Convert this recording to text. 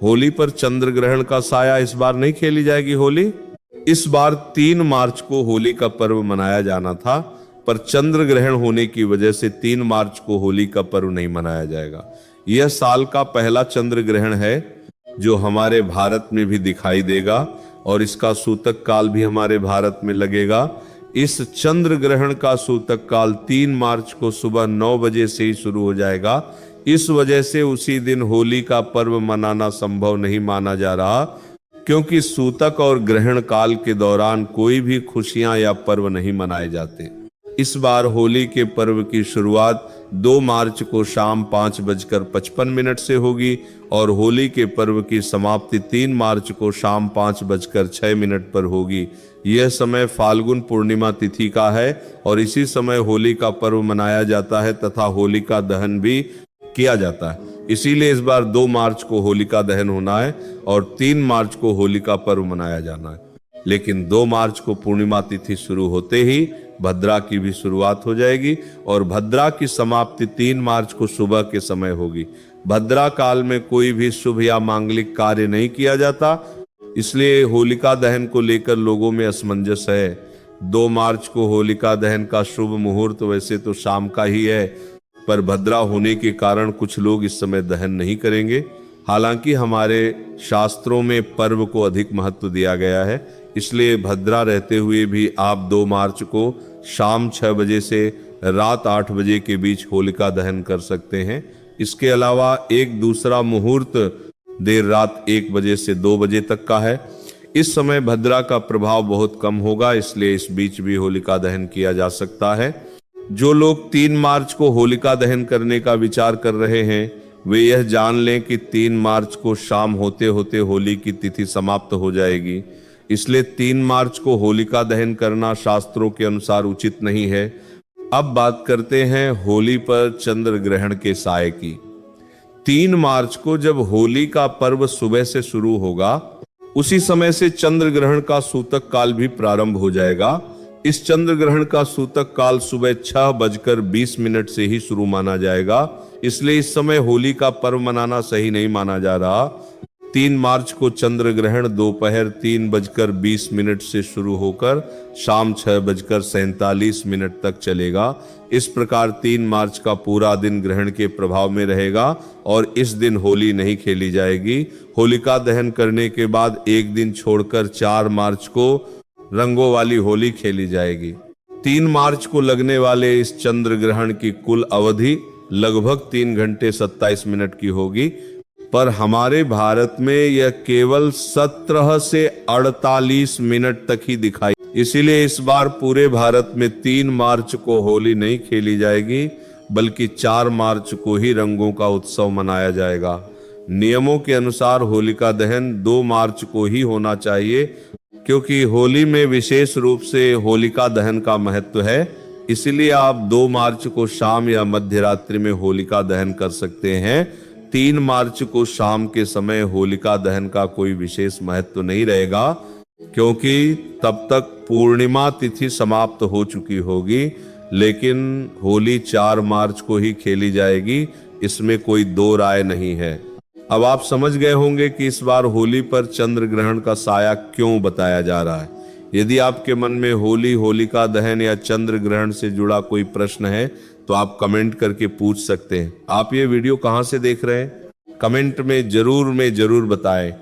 होली पर चंद्र ग्रहण का साया इस बार नहीं खेली जाएगी होली। इस बार 3 मार्च को होली का पर्व मनाया जाना था, पर चंद्र ग्रहण होने की वजह से 3 मार्च को होली का पर्व नहीं मनाया जाएगा। यह साल का पहला चंद्र ग्रहण है जो हमारे भारत में भी दिखाई देगा और इसका सूतक काल भी हमारे भारत में लगेगा। इस चंद्र ग्रहण का सूतक काल 3 मार्च को सुबह 9 बजे से ही शुरू हो जाएगा। इस वजह से उसी दिन होली का पर्व मनाना संभव नहीं माना जा रहा, क्योंकि सूतक और ग्रहण काल के दौरान कोई भी खुशियां या पर्व नहीं मनाए जाते। इस बार होली के पर्व की शुरुआत 2 मार्च को शाम 5:55 से होगी और होली के पर्व की समाप्ति 3 मार्च को शाम 5:06 पर होगी। यह समय फाल्गुन पूर्णिमा तिथि का है और इसी समय होली का पर्व मनाया जाता है तथा होलिका दहन भी किया जाता है। इसीलिए इस बार 2 मार्च को होलिका दहन होना है और 3 मार्च को होली का पर्व मनाया जाना है। लेकिन 2 मार्च को पूर्णिमा तिथि शुरू होते ही भद्रा की भी शुरुआत हो जाएगी और भद्रा की समाप्ति 3 मार्च को सुबह के समय होगी। भद्रा काल में कोई भी शुभ या मांगलिक कार्य नहीं किया जाता, इसलिए होलिका दहन को लेकर लोगों में असमंजस है। 2 मार्च को होलिका दहन का शुभ मुहूर्त वैसे तो शाम का ही है, पर भद्रा होने के कारण कुछ लोग इस समय दहन नहीं करेंगे। हालांकि हमारे शास्त्रों में पर्व को अधिक महत्व दिया गया है, इसलिए भद्रा रहते हुए भी आप 2 मार्च को शाम 6 बजे से रात 8 बजे के बीच होलिका दहन कर सकते हैं। इसके अलावा एक दूसरा मुहूर्त देर रात 1 बजे से 2 बजे तक का है। इस समय भद्रा का प्रभाव बहुत कम होगा, इसलिए इस बीच भी होलिका दहन किया जा सकता है। जो लोग 3 मार्च को होलिका दहन करने का विचार कर रहे हैं वे यह जान लें कि 3 मार्च को शाम होते होते होली की तिथि समाप्त हो जाएगी, इसलिए 3 मार्च को होलिका दहन करना शास्त्रों के अनुसार उचित नहीं है। अब बात करते हैं होली पर चंद्र ग्रहण के साय की। 3 मार्च को जब होली का पर्व सुबह से शुरू होगा, उसी समय से चंद्र ग्रहण का सूतक काल भी प्रारंभ हो जाएगा। इस चंद्र ग्रहण का सूतक काल सुबह 6:20 से ही शुरू माना जाएगा, इसलिए इस समय होली का पर्व मनाना सही नहीं माना जा रहा। 3 मार्च को चंद्र ग्रहण दोपहर 3:20 से शुरू होकर शाम 6:47 तक चलेगा। इस प्रकार 3 मार्च का पूरा दिन ग्रहण के प्रभाव में रहेगा और इस दिन होली नहीं खेली जाएगी। होलिका दहन करने के बाद एक दिन छोड़कर 4 मार्च को रंगों वाली होली खेली जाएगी। 3 मार्च को लगने वाले इस चंद्र ग्रहण की कुल अवधि लगभग 3 घंटे 27 मिनट की होगी, पर हमारे भारत में यह केवल 17 से 48 मिनट तक ही दिखाई। इसीलिए इस बार पूरे भारत में 3 मार्च को होली नहीं खेली जाएगी, बल्कि 4 मार्च को ही रंगों का उत्सव मनाया जाएगा। नियमों के अनुसार होलिका दहन 2 मार्च को ही होना चाहिए, क्योंकि होली में विशेष रूप से होलिका दहन का महत्व है। इसलिए आप 2 मार्च को शाम या मध्य रात्रि में होलिका दहन कर सकते हैं। 3 मार्च को शाम के समय होलिका दहन का कोई विशेष महत्व नहीं रहेगा, क्योंकि तब तक पूर्णिमा तिथि समाप्त हो चुकी होगी। लेकिन होली 4 मार्च को ही खेली जाएगी, इसमें कोई दो राय नहीं है। अब आप समझ गए होंगे कि इस बार होली पर चंद्र ग्रहण का साया क्यों बताया जा रहा है। यदि आपके मन में होली, होलिका दहन या चंद्र ग्रहण से जुड़ा कोई प्रश्न है तो आप कमेंट करके पूछ सकते हैं। आप ये वीडियो कहां से देख रहे हैं, कमेंट में जरूर बताएं।